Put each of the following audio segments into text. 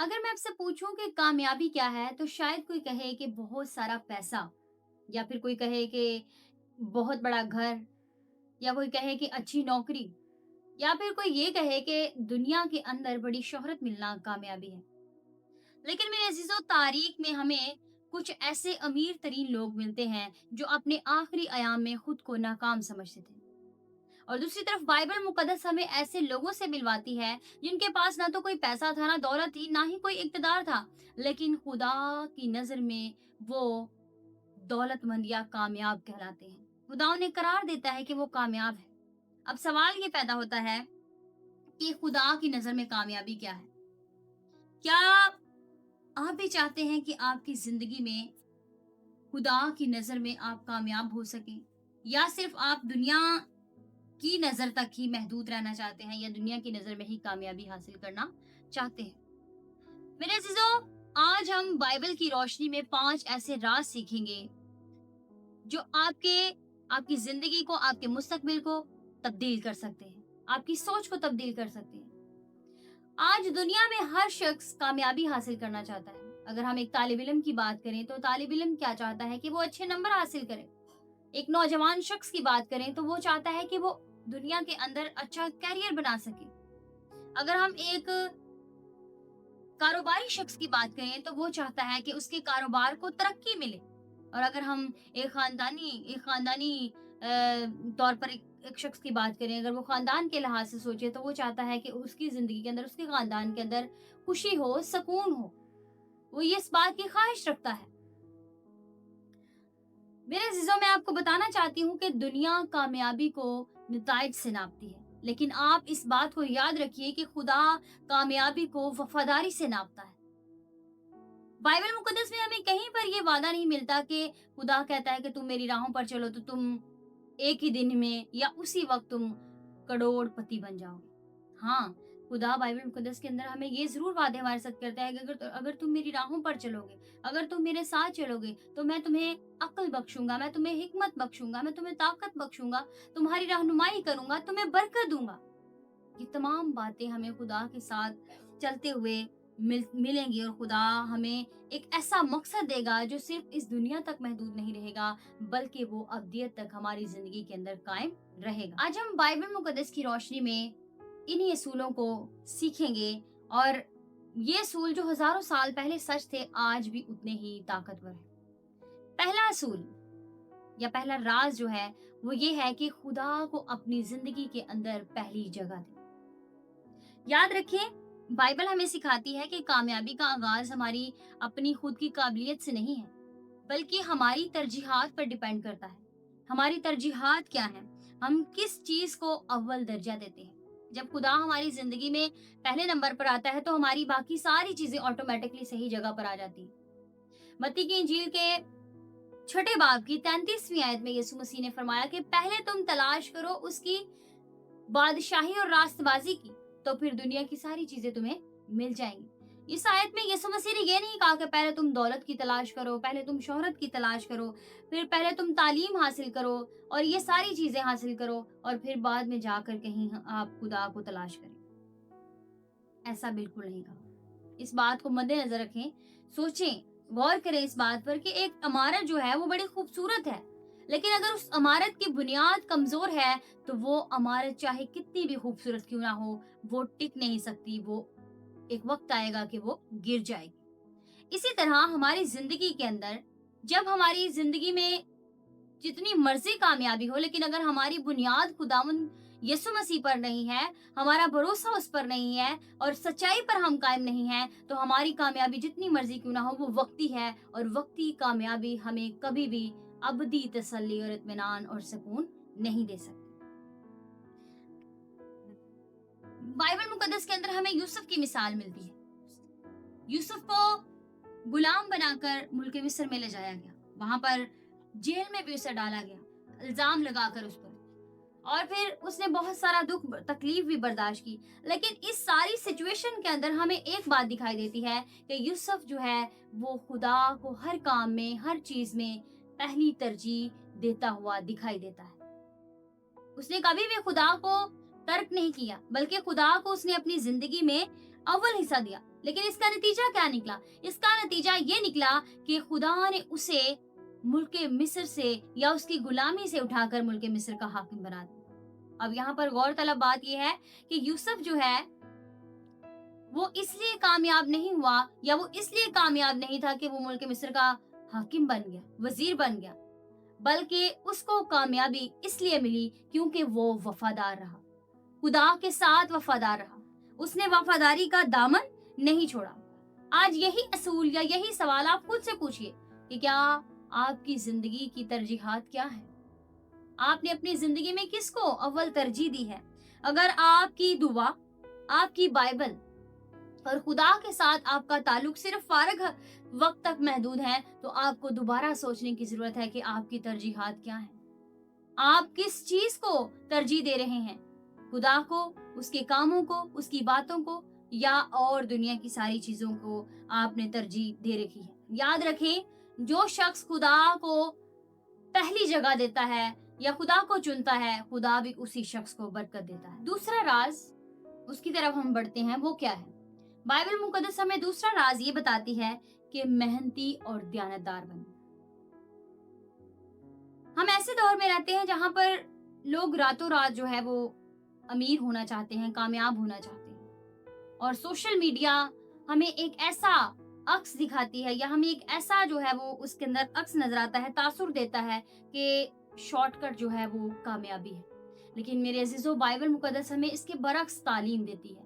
अगर मैं आपसे पूछूं कि कामयाबी क्या है तो शायद कोई कहे कि बहुत सारा पैसा, या फिर कोई कहे कि बहुत बड़ा घर, या कोई कहे कि अच्छी नौकरी, या फिर कोई ये कहे कि दुनिया के अंदर बड़ी शोहरत मिलना कामयाबी है। लेकिन मेरे अजीजों, तारीख में हमें कुछ ऐसे अमीर तरीन लोग मिलते हैं जो अपने आखिरी अयाम में खुद को नाकाम समझते थे। और दूसरी तरफ बाइबल मुकद्दस हमें ऐसे लोगों से मिलवाती है जिनके पास ना तो कोई पैसा था, ना दौलत थी, ना ही कोई इक़्तिदार था, लेकिन खुदा की नज़र में वो दौलतमंद या कामयाब कहलाते हैं। खुदा उन्हें करार देता है कि वो कामयाब है। अब सवाल ये पैदा होता है कि खुदा की नज़र में कामयाबी क्या है? क्या आप भी चाहते हैं कि आपकी ज़िंदगी में खुदा की नज़र में आप कामयाब हो सकें? या सिर्फ़ आप दुनिया की नज़र तक ही महदूद रहना चाहते हैं, या दुनिया की नज़र में ही कामयाबी हासिल करना चाहते हैं? मेरे अज़ीज़ों, आज हम बाइबल की रोशनी में 5 ऐसे राज़ सीखेंगे जो आपकी ज़िंदगी को, आपके मुस्तकबिल को तब्दील कर सकते हैं, आपकी सोच को तब्दील कर सकते हैं। आज दुनिया में हर शख्स कामयाबी हासिल करना चाहता है। अगर हम एक तालिब इल्म की बात करें तो तालिब इल्म क्या चाहता है कि वो अच्छे नंबर हासिल करे। एक नौजवान शख्स की बात करें तो वो चाहता है कि वो दुनिया के अंदर अच्छा करियर बना सके। अगर हम एक कारोबारी शख्स की बात करें तो वो चाहता है कि उसके कारोबार को तरक्की मिले। और अगर हम एक खानदानी तौर पर एक शख्स की बात करें, अगर वो खानदान के लिहाज से सोचे तो वो चाहता है कि उसकी जिंदगी के अंदर, उसके खानदान के अंदर खुशी हो, सुकून हो। वो ये इस बात की ख्वाहिश रखता है। मेरे अजीजों, मैं आपको बताना चाहती हूँ कि दुनिया कामयाबी को नताइज से नापती है, लेकिन आप इस बात को याद रखिए कि खुदा कामयाबी को वफादारी से नापता है। बाइबल मुकद्दस में हमें कहीं पर ये वादा नहीं मिलता कि खुदा कहता है कि तुम मेरी राहों पर चलो तो तुम एक ही दिन में या उसी वक्त तुम करोड़पति बन जाओगे। हाँ, खुदा बाइबल मुकद्दस के अंदर हमें ये ज़रूर वादे हमारे साथ करता है कि अगर तुम मेरी राहों पर चलोगे, अगर तुम मेरे साथ चलोगे, तो मैं तुम्हें अक्ल बख्शूँगा, मैं तुम्हें हिकमत बख्शूँगा, मैं तुम्हें ताकत बख्शूँगा, तुम्हारी रहनुमाई करूँगा, तुम्हें बरकत दूँगा। ये तमाम बातें हमें खुदा के साथ चलते हुए मिलेंगी, और खुदा हमें एक ऐसा मकसद देगा जो सिर्फ इस दुनिया तक महदूद नहीं रहेगा, बल्कि वो अब्दियत तक हमारी जिंदगी के अंदर कायम रहेगा। आज हम बाइबल मुकद्दस की रोशनी में इन्हीं असूलों को सीखेंगे, और ये असूल जो हजारों साल पहले सच थे, आज भी उतने ही ताकतवर है। पहला असूल या पहला राज जो है वो ये है कि खुदा को अपनी जिंदगी के अंदर पहली जगह दे। याद रखें, बाइबल हमें सिखाती है कि कामयाबी का आगाज हमारी अपनी खुद की काबिलियत से नहीं है, बल्कि हमारी तरजीहात पर डिपेंड करता है। हमारी तरजीहात क्या है? हम किस चीज को अव्वल दर्जा देते हैं? जब खुदा हमारी जिंदगी में पहले नंबर पर आता है तो हमारी बाकी सारी चीजें ऑटोमेटिकली सही जगह पर आ जाती है। मत्ती की इंजील के छठे बाब की 33वीं आयत में यीशु मसीह ने फरमाया कि पहले तुम तलाश करो उसकी बादशाही और रास्तबाजी की, तो फिर दुनिया की सारी चीजें तुम्हें मिल जाएंगी। इस आयत में यीशु मसीह ने ये नहीं कहा कि पहले तुम दौलत की तलाश करो, पहले तुम शोहरत की तलाश करो, फिर पहले तुम तालीम हासिल करो और ये सारी चीजें हासिल करो, और फिर बाद में जाकर कहीं आप खुदा को तलाश करें। ऐसा बिल्कुल नहीं कहा। इस बात को मद्देनजर रखें, सोचें, गौर करें इस बात पर कि एक इमारत जो है वो बड़ी खूबसूरत है, लेकिन अगर उस इमारत की बुनियाद कमजोर है तो वो इमारत चाहे कितनी भी खूबसूरत क्यों ना हो, वो टिक नहीं सकती। वो एक वक्त आएगा कि वो गिर जाएगी। इसी तरह हमारी जिंदगी के अंदर, जब हमारी जिंदगी में जितनी मर्जी कामयाबी हो, लेकिन अगर हमारी बुनियाद खुदावंद यीशु मसीह पर नहीं है, हमारा भरोसा उस पर नहीं है और सच्चाई पर हम कायम नहीं है, तो हमारी कामयाबी जितनी मर्जी क्यों ना हो वो वक्ती है, और वक्ती कामयाबी हमें कभी भी अबदी तसल्ली और इत्मीनान और सुकून नहीं दे सकती। बाइबल मुकद्दस के अंदर हमें यूसुफ की मिसाल मिलती है। यूसुफ को गुलाम बनाकर मुल्क मिस्र में ले जाया गया, वहां पर जेल में भी उसे डाला गया, इल्जाम लगाकर उस पर, और फिर उसने बहुत सारा दुख तकलीफ भी बर्दाश्त की। लेकिन इस सारी सिचुएशन के अंदर हमें एक बात दिखाई देती है कि यूसुफ जो है वो खुदा को हर काम में, हर चीज में पहली तरजीह देता हुआ दिखाई देता है। उसने कभी भी खुदा को तर्क नहीं किया, बल्कि खुदा को उसने अपनी जिंदगी में अव्वल हिस्सा दिया। लेकिन इसका नतीजा क्या निकला? इसका नतीजा ये निकला कि खुदा ने उसे मुल्क मिस्र से या उसकी गुलामी से उठाकर मुल्क मिस्र का हाकिम बना दिया। अब यहाँ पर गौरतलब बात यह है कि यूसुफ जो है वो इसलिए कामयाब नहीं हुआ या वो इसलिए कामयाब नहीं था कि वो मुल्क मिस्र का हाकिम बन गया, वजीर बन गया, बल्कि उसको कामयाबी इसलिए मिली क्योंकि वो वफादार रहा, खुदा के साथ वफादार रहा। उसने वफादारी का दामन नहीं छोड़ा। आज यही असूल या यही सवाल आप खुद से पूछिए कि क्या आपकी जिंदगी की तरजीहात क्या है? आपने अपनी जिंदगी में किसको अव्वल तरजीह दी है? अगर आपकी दुआ, आपकी बाइबल और खुदा के साथ आपका ताल्लुक सिर्फ फारग वक्त तक महदूद है, तो आपको दोबारा सोचने की जरूरत है कि आपकी तरजीहात क्या है। आप किस चीज को तरजीह दे रहे हैं? खुदा को, उसके कामों को, उसकी बातों को, या और दुनिया की सारी चीजों को आपने तरजीह दे रखी है? याद रखें, जो शख्स खुदा को पहली जगह देता है या खुदा को चुनता है, खुदा भी उसी शख्स को बरकत देता है। दूसरा राज, उसकी तरफ हम बढ़ते हैं, वो क्या है? बाइबल मुकद्दस हमें दूसरा राज ये बताती है कि मेहनती और दयानतदार बने। हम ऐसे दौर में रहते हैं जहां पर लोग रातों रात जो है वो अमीर होना चाहते हैं, कामयाब होना चाहते हैं, और सोशल मीडिया हमें एक ऐसा अक्स दिखाती है या हमें एक ऐसा जो है वो उसके अंदर अक्स नजर आता है, तासुर देता है कि शॉर्टकट जो है वो कामयाबी है। लेकिन मेरे अजीजों, बाइबल मुकद्दस हमें इसके बरक्स तालीम देती है।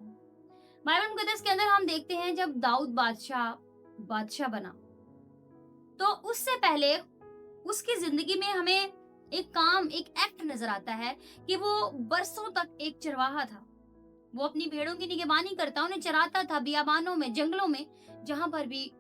बाइबल मुकद्दस के अंदर हम देखते हैं जब दाऊद बादशाह बना, तो उससे पहले उसकी जिंदगी में हमें एक काम, एक एक्ट नजर आता है कि वो बरसों तक एक चरवाहा था। वो अपनी भेड़ों की निगरानी करता, उन्हें चराता था बियाबानों में, जंगलों में, जहां पर भी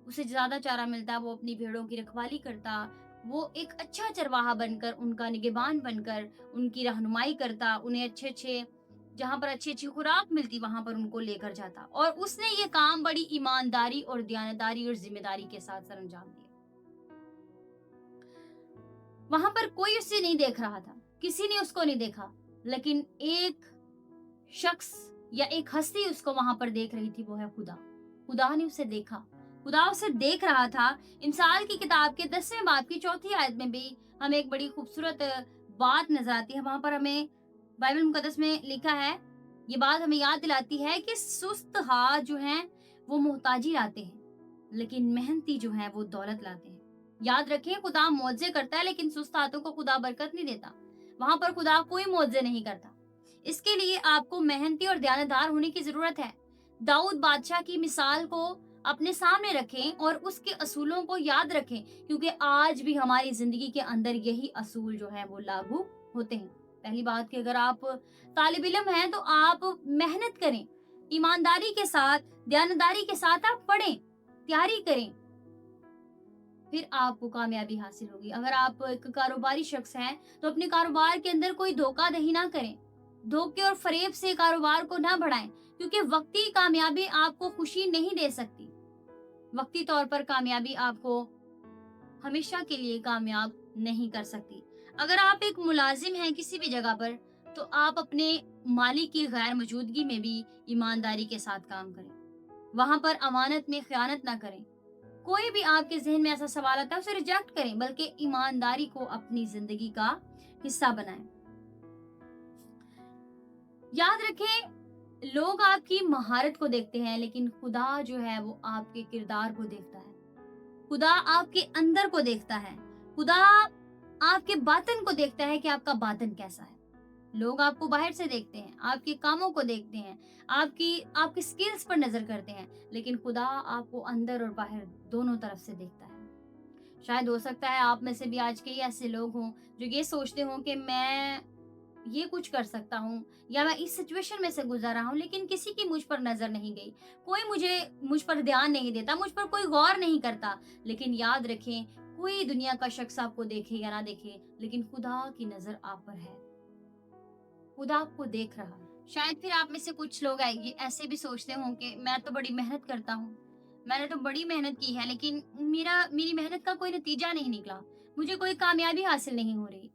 उसे ज्यादा चारा मिलता वो अपनी भेड़ों की रखवाली करता। वो एक अच्छा चरवाहा बनकर, उनका निगहबान बनकर उनकी रहनुमाई करता, उन्हें अच्छे जहां पर अच्छी अच्छी खुराक मिलती वहां पर उनको लेकर जाता। और उसने ये काम बड़ी ईमानदारी और दयानतदारी और जिम्मेदारी के साथ सरअंजाम दिया। वहां पर कोई उसे नहीं देख रहा था, किसी ने उसको नहीं देखा, लेकिन एक शख्स या एक हस्ती उसको वहां पर देख रही थी, वो है खुदा। खुदा ने उसे देखा, खुदा उसे देख रहा था। इंसाल की किताब के 10वें बाब की 4थी आयत में भी हमें एक बड़ी खूबसूरत बात नजर आती है। वहां पर हमें बाइबल मुकद्दस में लिखा है, ये बात हमें याद दिलाती है कि सुस्त हाथ जो हैं वो मोहताजी लाते हैं, लेकिन मेहनती जो हैं वो दौलत लाते हैं। याद रखें, खुदा मौजे करता है, लेकिन सुस्त हाथों को खुदा बरकत नहीं देता। वहां पर खुदा कोई मौजे नहीं करता। इसके लिए आपको मेहनती और दयानतदार होने की जरूरत है। दाऊद बादशाह की मिसाल को अपने सामने रखें और उसके असूलों को याद रखें, क्योंकि आज भी हमारी जिंदगी के अंदर यही असूल जो है वो लागू होते हैं। पहली बात कि अगर आप तालिब इल्म हैं तो आप मेहनत करें, ईमानदारी के साथ, दयानतदारी के साथ आप पढ़ें, तैयारी करें, फिर आपको कामयाबी हासिल होगी। अगर आप एक कारोबारी शख्स हैं तो अपने कारोबार के अंदर कोई धोखाधड़ी ना करें, धोखे और फरेब से कारोबार को ना बढ़ाएं, क्योंकि वक्ती कामयाबी आपको खुशी नहीं दे सकती। वक्ती तौर पर कामयाबी आपको हमेशा के लिए कामयाब नहीं कर सकती। अगर आप एक मुलाजिम हैं किसी भी जगह पर, तो आप अपने मालिक की गैर मौजूदगी में भी ईमानदारी के साथ काम करें, वहां पर अमानत में खयानत ना करें। कोई भी आपके जहन में ऐसा सवाल आता है उसे रिजेक्ट करें, बल्कि ईमानदारी को अपनी जिंदगी का हिस्सा बनाएं। याद रखें, लोग आपकी महारत को देखते हैं, लेकिन खुदा जो है वो आपके किरदार को देखता है। खुदा आपके अंदर को देखता है। खुदा आपके बातन को देखता है कि आपका बातन कैसा है। लोग आपको बाहर से देखते हैं, आपके कामों को देखते हैं, आपकी स्किल्स पर नजर करते हैं, लेकिन खुदा आपको अंदर और बाहर दोनों तरफ से देखता है। शायद हो सकता है आप में से भी आज कई ऐसे लोग हों जो ये सोचते हों कि मैं ये कुछ कर सकता हूँ या मैं इस सिचुएशन में से गुजर रहा हूँ, लेकिन किसी की मुझ पर नजर नहीं गई, कोई मुझ पर ध्यान नहीं देता, मुझ पर कोई गौर नहीं करता। लेकिन याद रखें, कोई दुनिया का शख्स आपको देखे या ना देखे, लेकिन खुदा की नजर आप पर है, खुदा आपको देख रहा है। शायद फिर आप में से कुछ लोग ऐसे भी सोचते हों कि मैं तो बड़ी मेहनत करता हूँ, मैंने तो बड़ी मेहनत की है, लेकिन मेरी मेहनत का कोई नतीजा नहीं निकला, मुझे कोई कामयाबी हासिल नहीं हो रही।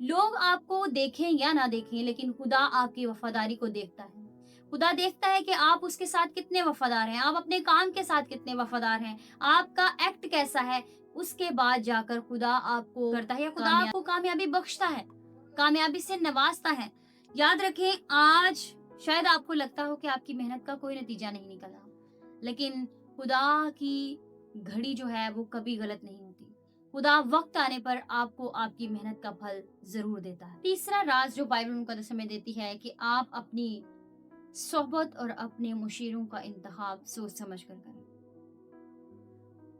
लोग आपको देखें या ना देखें, लेकिन खुदा आपकी वफादारी को देखता है। خدا دیکھتا ہے کہ آپ اس کے ساتھ کتنے وفادار ہیں، آپ اپنے کام کے ساتھ کتنے وفادار ہیں، آپ کا ایکٹ کیسا ہے۔ اس کے بعد جا کر خدا آپ کو کرتا ہے، یا خدا آپ کو کامیابی بخشتا ہے، کامیابی سے نوازتا ہے۔ یاد رکھیں، آج شاید آپ کو لگتا ہو کہ آپ کی محنت کا کوئی نتیجہ نہیں نکلا، لیکن خدا کی گھڑی جو ہے وہ کبھی غلط نہیں ہوتی۔ خدا وقت آنے پر آپ کو آپ کی محنت کا پھل ضرور دیتا ہے۔ تیسرا راز جو بائبل مقدس ہمیں دیتی ہے کہ آپ اپنی صحبت اور اپنے مشیروں کا انتخاب سوچ سمجھ کر کریں۔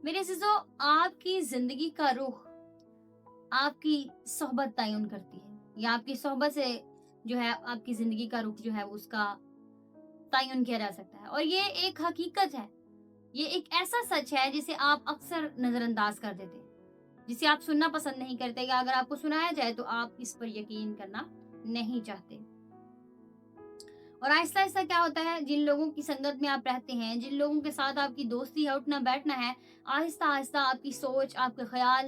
میرے عزیزو، آپ کی زندگی کا رخ آپ کی صحبت تعین کرتی ہے، یا آپ کی صحبت سے جو ہے آپ کی زندگی کا رخ جو ہے اس کا تعین کیا جا سکتا ہے۔ اور یہ ایک حقیقت ہے، یہ ایک ایسا سچ ہے جسے آپ اکثر نظر انداز کر دیتے ہیں، جسے آپ سننا پسند نہیں کرتے، یا اگر آپ کو سنایا جائے تو آپ اس پر یقین کرنا نہیں چاہتے۔ اور آہستہ آہستہ کیا ہوتا ہے، جن لوگوں کی سنگت میں آپ رہتے ہیں، جن لوگوں کے ساتھ آپ کی دوستی ہے، اٹھنا بیٹھنا ہے، آہستہ آہستہ آپ کی سوچ، آپ کے خیال،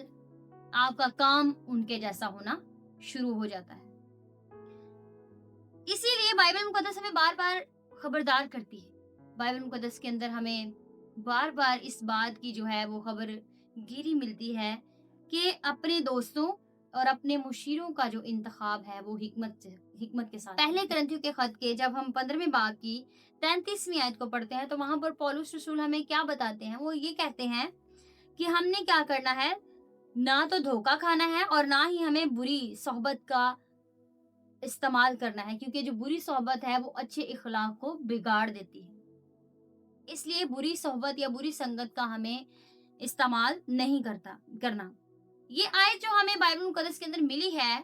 آپ کا کام ان کے جیسا ہونا شروع ہو جاتا ہے۔ اسی لیے بائبل مقدس ہمیں بار بار خبردار کرتی ہے۔ بائبل مقدس کے اندر ہمیں بار بار اس بات کی جو ہے وہ خبر گیری ملتی ہے کہ اپنے دوستوں اور اپنے مشیروں کا جو انتخاب ہے وہ حکمت کے ساتھ۔ پہلے کرنتھیوں کے خط کے جب ہم 15ویں باب کی 33ویں آیت کو پڑھتے ہیں تو وہاں پر پولس رسول ہمیں کیا بتاتے ہیں، وہ یہ کہتے ہیں کہ ہم نے کیا کرنا ہے، نہ تو دھوکا کھانا ہے اور نہ ہی ہمیں بری صحبت کا استعمال کرنا ہے، کیونکہ جو بری صحبت ہے وہ اچھے اخلاق کو بگاڑ دیتی ہے۔ اس لیے بری صحبت یا بری سنگت کا ہمیں استعمال نہیں کرنا۔ یہ آیت جو ہمیں بائبل مقدس کے اندر ملی ہے،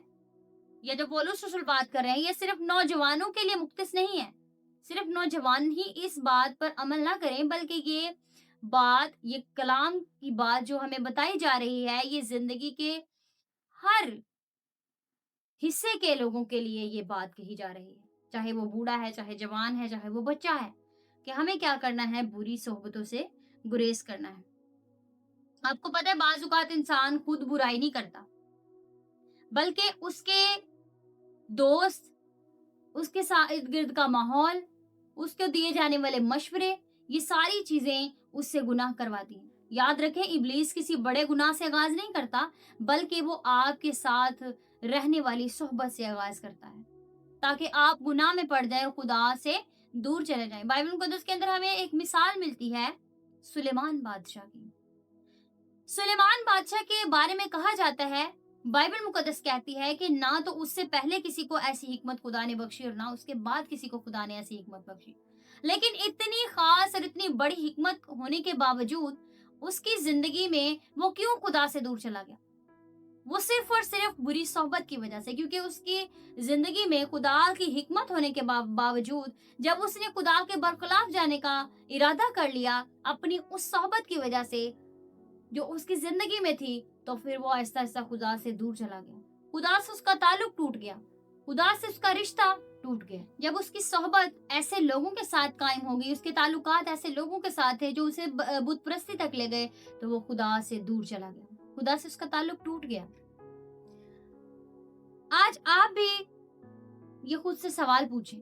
یا جو پولس رسول بات کر رہے ہیں، یہ صرف نوجوانوں کے لیے مختص نہیں ہے۔ صرف نوجوان ہی اس بات پر عمل نہ کریں، بلکہ یہ کلام کی بات جو ہمیں بتائی جا رہی ہے، یہ زندگی کے ہر حصے کے لوگوں کے لیے یہ بات کہی جا رہی ہے، چاہے وہ بوڑھا ہے، چاہے جوان ہے، چاہے وہ بچہ ہے، کہ ہمیں کیا کرنا ہے، بری صحبتوں سے گریز کرنا ہے۔ آپ کو پتہ ہے بعض اوقات انسان خود برائی نہیں کرتا، بلکہ اس کے دوست، اس کے ساتھ ارد گرد کا ماحول، اس کو دیے جانے والے مشورے، یہ ساری چیزیں اس سے گناہ کرواتی ہیں۔ یاد رکھیں، ابلیس کسی بڑے گناہ سے آغاز نہیں کرتا، بلکہ وہ آپ کے ساتھ رہنے والی صحبت سے آغاز کرتا ہے، تاکہ آپ گناہ میں پڑ جائیں اور خدا سے دور چلے جائیں۔ بائبل مقدس کے اندر ہمیں ایک مثال ملتی ہے سلیمان بادشاہ کی۔ سلیمان بادشاہ کے بارے میں کہا جاتا ہے، بائبل مقدس کہتی ہے کہ نہ تو اس سے پہلے کسی کو ایسی حکمت خدا نے بخشی اور نہ اس کے بعد کسی کو خدا نے ایسی حکمت بخشی، لیکن اتنی خاص اور اتنی بڑی حکمت ہونے کے باوجود اس کی زندگی میں وہ کیوں خدا سے دور چلا گیا؟ وہ صرف اور صرف بری صحبت کی وجہ سے، کیونکہ اس کی زندگی میں خدا کی حکمت ہونے کے باوجود جب اس نے خدا کے برخلاف جانے کا ارادہ کر لیا اپنی اس صحبت کی وجہ سے جو اس کی زندگی میں تھی، تو پھر وہ آہستہ آہستہ خدا سے دور چلا گیا، خدا سے اس کا تعلق ٹوٹ گیا، خدا سے اس کا رشتہ ٹوٹ گیا۔ جب اس کی صحبت ایسے لوگوں کے ساتھ قائم ہو گئی، اس کے تعلقات ایسے لوگوں کے ساتھ تھے جو اسے بت پرستی تک لے گئے، تو وہ خدا سے دور چلا گیا، خدا سے اس کا تعلق ٹوٹ گیا۔ آج آپ بھی یہ خود سے سوال پوچھیں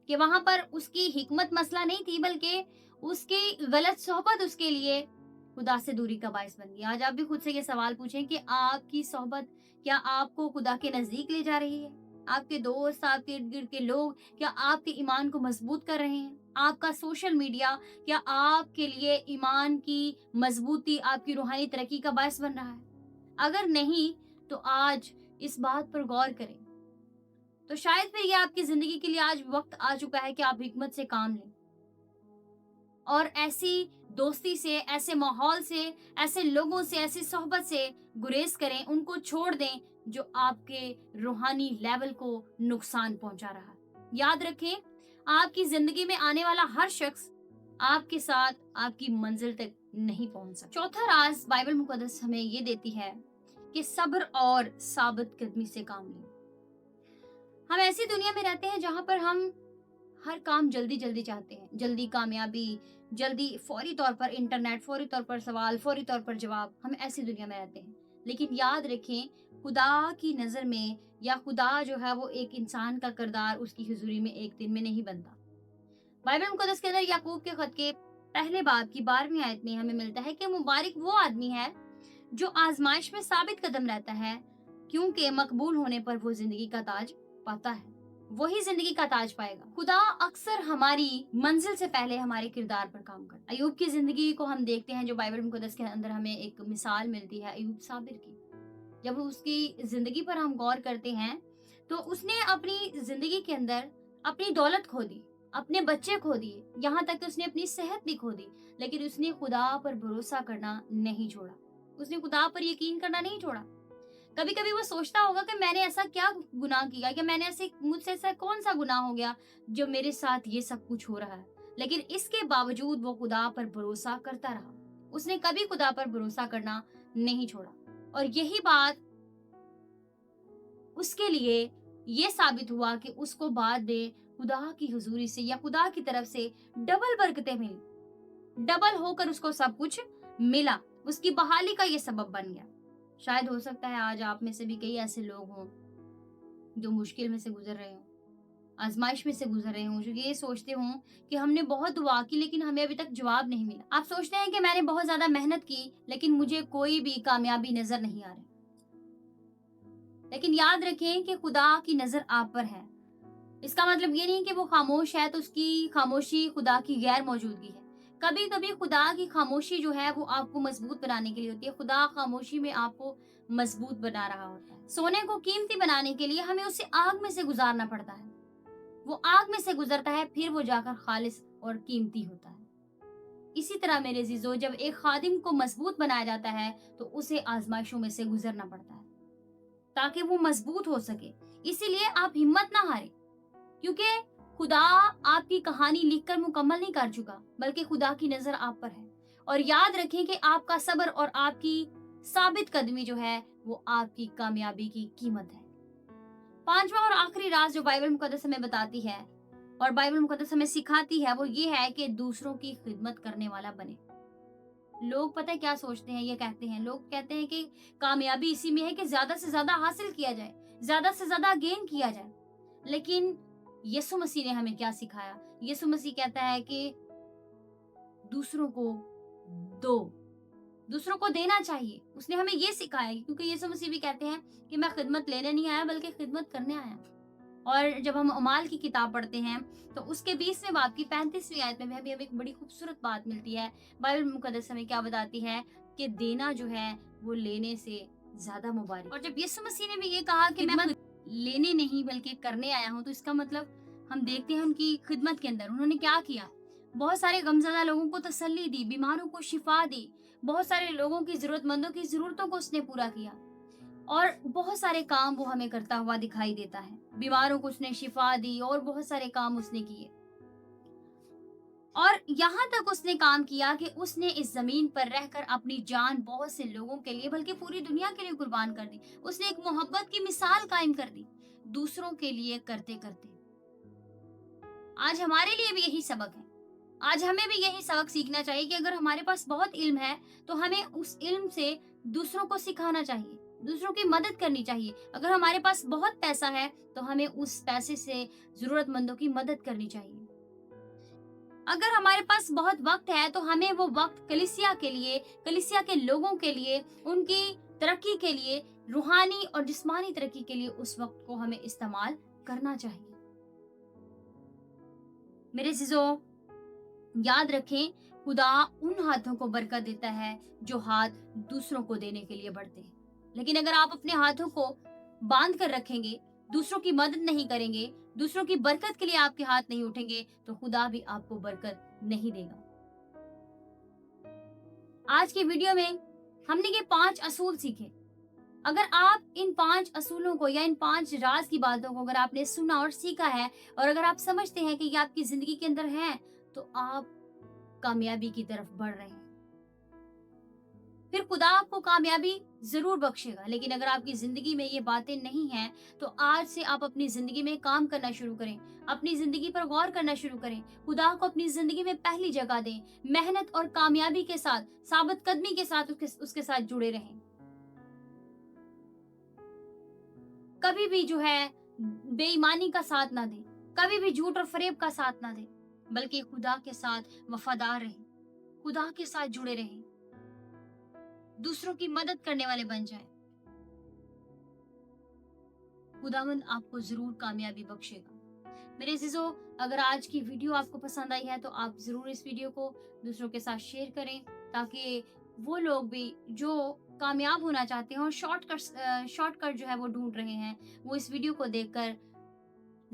کہ وہاں پر اس کی حکمت مسئلہ نہیں تھی، بلکہ اس کی غلط صحبت اس کے لیے خدا سے دوری کا باعث بن گیا۔ آج آپ بھی خود سے یہ سوال پوچھیں کہ آپ کی صحبت کیا آپ کو خدا کے نزدیک لے جا رہی ہے؟ آپ کے دوست، آپ کے ارد گرد کے لوگ کیا آپ کے ایمان کو مضبوط کر رہے ہیں؟ آپ کا سوشل میڈیا کیا آپ کے لیے ایمان کی مضبوطی، آپ کی روحانی ترقی کا باعث بن رہا ہے؟ اگر نہیں تو آج اس بات پر غور کریں، تو شاید پھر یہ آپ کی زندگی کے لیے آج وقت آ چکا ہے کہ آپ حکمت سے کام لیں اور ایسی دوستی سے، ایسے ماحول سے، ایسے لوگوں سے، ایسی صحبت سے گریز کریں، ان کو چھوڑ دیں جو آپ کے روحانی لیول کو نقصان پہنچا رہا ہے۔ یاد رکھیں، آپ کی زندگی میں آنے والا ہر شخص آپ کے ساتھ آپ کی منزل تک نہیں پہنچ سکتا۔ چوتھا راز بائبل مقدس ہمیں یہ دیتی ہے کہ صبر اور ثابت قدمی سے کام لیں۔ ہم ایسی دنیا میں رہتے ہیں جہاں پر ہم ہر کام جلدی جلدی چاہتے ہیں، جلدی کامیابی، جلدی فوری طور پر انٹرنیٹ، فوری طور پر سوال، فوری طور پر جواب۔ ہم ایسی دنیا میں رہتے ہیں، لیکن یاد رکھیں، خدا کی نظر میں یا خدا جو ہے وہ ایک انسان کا کردار اس کی حضوری میں ایک دن میں نہیں بنتا۔ बाइबल मुकद्दस के अंदर याकूब के खत के पहले बाब की 12वीं आयत में हमें मिलता है कि मुबारक वो आदमी है जो आजमाइश में साबित कदम रहता है, क्योंकि मकबूल होने पर वो जिंदगी का ताज पाता है। वही जिंदगी का ताज पाएगा। खुदा अक्सर हमारी मंजिल से पहले हमारे किरदार पर काम करता है। अयूब की जिंदगी को हम देखते हैं, जो बाइबल मुकद्दस के अंदर हमें एक मिसाल मिलती है अयूब साबिर की। जब उसकी जिंदगी पर हम गौर करते हैं तो उसने अपनी जिंदगी के अंदर अपनी दौलत खो दी, अपने बच्चे खो दिए, यहाँ तक कि उसने अपनी सेहत भी खो दी, लेकिन उसने खुदा पर भरोसा करना नहीं छोड़ा। उसने खुदा पर यकीन करना नहीं छोड़ा। कभी कभी वो सोचता होगा कि मैंने ऐसा क्या गुनाह किया, या मैंने ऐसे मुझसे ऐसा कौन सा गुनाह हो गया जो मेरे साथ ये सब कुछ हो रहा है, लेकिन इसके बावजूद वो खुदा पर भरोसा करता रहा। उसने कभी खुदा पर भरोसा करना नहीं छोड़ा, और यही बात उसके लिए ये साबित हुआ कि उसको बाद में खुदा की हुजूरी से या खुदा की तरफ से डबल बरकतें मिली, डबल होकर उसको सब कुछ मिला। उसकी बहाली का ये सबब बन गया। शायद हो सकता है आज आप में से भी कई ऐसे लोग हों जो मुश्किल में से गुजर रहे हों, आजमाइश में से गुजर रहे हों, जो ये सोचते हों कि हमने बहुत दुआ की लेकिन हमें अभी तक जवाब नहीं मिला। आप सोचते हैं कि मैंने बहुत ज्यादा मेहनत की लेकिन मुझे कोई भी कामयाबी नजर नहीं आ रही। लेकिन याद रखें कि खुदा की नजर आप पर है। इसका मतलब ये नहीं कि वो खामोश है तो उसकी खामोशी खुदा की गैर मौजूदगी है। कभी कभी खुदा की खामोशी जो है वो आपको मजबूत बनाने के लिए होती है। खुदा खामोशी में आपको मजबूत बना रहा होता है। सोने को कीमती बनाने के लिए हमें उसे आग में से गुजारना पड़ता है। वो आग में से गुजरता है, फिर वो जाकर खालिस और कीमती होता है। इसी तरह मेरे जीजो, जब एक खादिम को मजबूत बनाया जाता है तो उसे आजमाइशों में से गुजरना पड़ता है ताकि वो मजबूत हो सके। इसीलिए आप हिम्मत ना हारें, क्योंकि खुदा आपकी कहानी लिखकर मुकम्मल नहीं कर चुका, बल्कि खुदा की नजर आप पर है। और याद रखें कि आपका सब्र और आपकी साबित कदमी जो है वो आपकी कामयाबी की कीमत है। पांचवा और आखिरी राज जो बाइबल मुकद्दस हमें बताती है और बाइबल मुकद्दस हमें सिखाती है वो ये है कि दूसरों की खिदमत करने वाला बने। लोग पता है क्या सोचते हैं, ये कहते हैं, लोग कहते हैं कि कामयाबी इसी में है कि ज्यादा से ज्यादा हासिल किया जाए, ज्यादा से ज्यादा गेन किया जाए। लेकिन यीशु मसीह ने हमें क्या सिखाया? यीशु मसीह कहता है कि दूसरों को दो, दूसरों को देना चाहिए। उसने हमें ये सिखाया, क्योंकि यीशु मसीह भी कहते हैं कि मैं खिदमत लेने नहीं आया बल्कि खिदमत करने आया। और जब हम अमाल की किताब पढ़ते हैं तो उसके 20वें बाब की 35वीं आयत में भी हमें एक बड़ी खूबसूरत बात मिलती है। बाइबल मुकद्दस हमें क्या बताती है कि देना जो है वो लेने से ज्यादा मुबारक। और जब यीशु मसीह ने भी ये कहा कि मैं लेने नहीं बल्कि करने आया हूँ, तो इसका मतलब हम देखते हैं उनकी खिदमत के अंदर उन्होंने क्या किया। बहुत सारे गमज़दा लोगों को तसल्ली दी, बीमारों को शिफा दी, बहुत सारे लोगों की जरूरतमंदों की जरूरतों को उसने पूरा किया, और बहुत सारे काम वो हमें करता हुआ दिखाई देता है। बीमारों को उसने शिफा दी और बहुत सारे काम उसने किए। और यहाँ तक उसने काम किया कि उसने इस जमीन पर रहकर अपनी जान बहुत से लोगों के लिए बल्कि पूरी दुनिया के लिए कुर्बान कर दी। उसने एक मोहब्बत की मिसाल कायम कर दी दूसरों के लिए करते करते। आज हमारे लिए भी यही सबक है। आज हमें भी यही सबक सीखना चाहिए कि अगर हमारे पास बहुत इल्म है तो हमें उस इल्म से दूसरों को सिखाना चाहिए, दूसरों की मदद करनी चाहिए। अगर हमारे पास बहुत पैसा है तो हमें उस पैसे से जरूरतमंदों की मदद करनी चाहिए। अगर हमारे पास बहुत वक्त है तो हमें वो वक्त कलीसिया के लिए, कलीसिया के लोगों के लिए, उनकी तरक्की के लिए, रूहानी और जिस्मानी तरक्की के लिए उस वक्त को हमें इस्तेमाल करना चाहिए। मेरे जीजो, याद रखें, खुदा उन हाथों को बरकत देता है जो हाथ दूसरों को देने के लिए बढ़ते हैं। लेकिन अगर आप अपने हाथों को बांध कर रखेंगे, दूसरों की मदद नहीं करेंगे, दूसरों की बरकत के लिए आपके हाथ नहीं उठेंगे, तो खुदा भी आपको बरकत नहीं देगा। आज की वीडियो में हमने ये 5 असूल सीखे। अगर आप इन 5 असूलों को या इन 5 राज की बातों को अगर आपने सुना और सीखा है, और अगर आप समझते हैं कि ये आपकी जिंदगी के अंदर है, तो आप कामयाबी की तरफ बढ़ रहे हैं। फिर खुदा आपको कामयाबी जरूर बख्शेगा। लेकिन अगर आपकी जिंदगी में ये बातें नहीं हैं, तो आज से आप अपनी जिंदगी में काम करना शुरू करें, अपनी जिंदगी पर गौर करना शुरू करें, खुदा को अपनी जिंदगी में पहली जगह दें, मेहनत और कामयाबी के साथ, साबित कदमी के साथ उसके साथ जुड़े रहें। कभी भी जो है बेईमानी का साथ ना दें, कभी भी झूठ और फरेब का साथ ना दें। बल्कि खुदा के साथ वफादार रहें, खुदा के साथ जुड़े रहें, दूसरों की मदद करने वाले बन जाएं। खुदावंद आपको ज़रूर कामयाबी बख्शेगा। मेरे अज़ीज़ों, अगर आज की वीडियो आपको पसंद आई है तो आप ज़रूर इस वीडियो को दूसरों के साथ शेयर करें, ताकि वो लोग भी जो कामयाब होना चाहते हैं और शॉर्टकट जो है वो ढूँढ रहे हैं, वो इस वीडियो को देखकर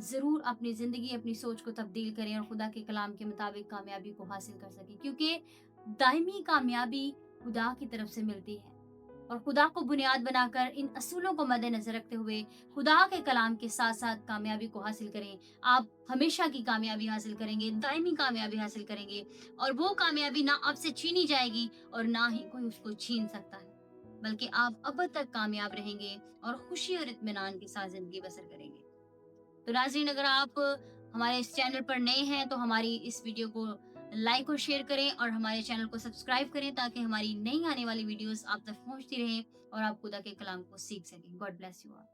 ज़रूर अपनी ज़िंदगी, अपनी सोच को तब्दील करें और खुदा के कलाम के मुताबिक कामयाबी को हासिल कर सकें। क्योंकि दायमी कामयाबी खुदा की तरफ से मिलती है, और खुदा को बुनियाद बनाकर इन असूलों को मद्देनज़र रखते हुए खुदा के कलाम के साथ-साथ कामयाबी को हासिल करें। आप हमेशा की कामयाबी हासिल करेंगे, दायमी कामयाबी हासिल करेंगे, और वो कामयाबी ना आपसे छीनी जाएगी और ना ही कोई उसको छीन सकता है, बल्कि आप अब तक कामयाब रहेंगे और खुशी और इत्मीनान के साथ ज़िंदगी बसर करेंगे। तो नाज़रीन, अगर आप हमारे इस चैनल पर नए हैं तो हमारी इस वीडियो को लाइक और शेयर करें, और हमारे चैनल को सब्सक्राइब करें, ताकि हमारी नई आने वाली वीडियोस आप तक पहुंचती रहें और आप खुदा के कलाम को सीख सकें। God bless you all.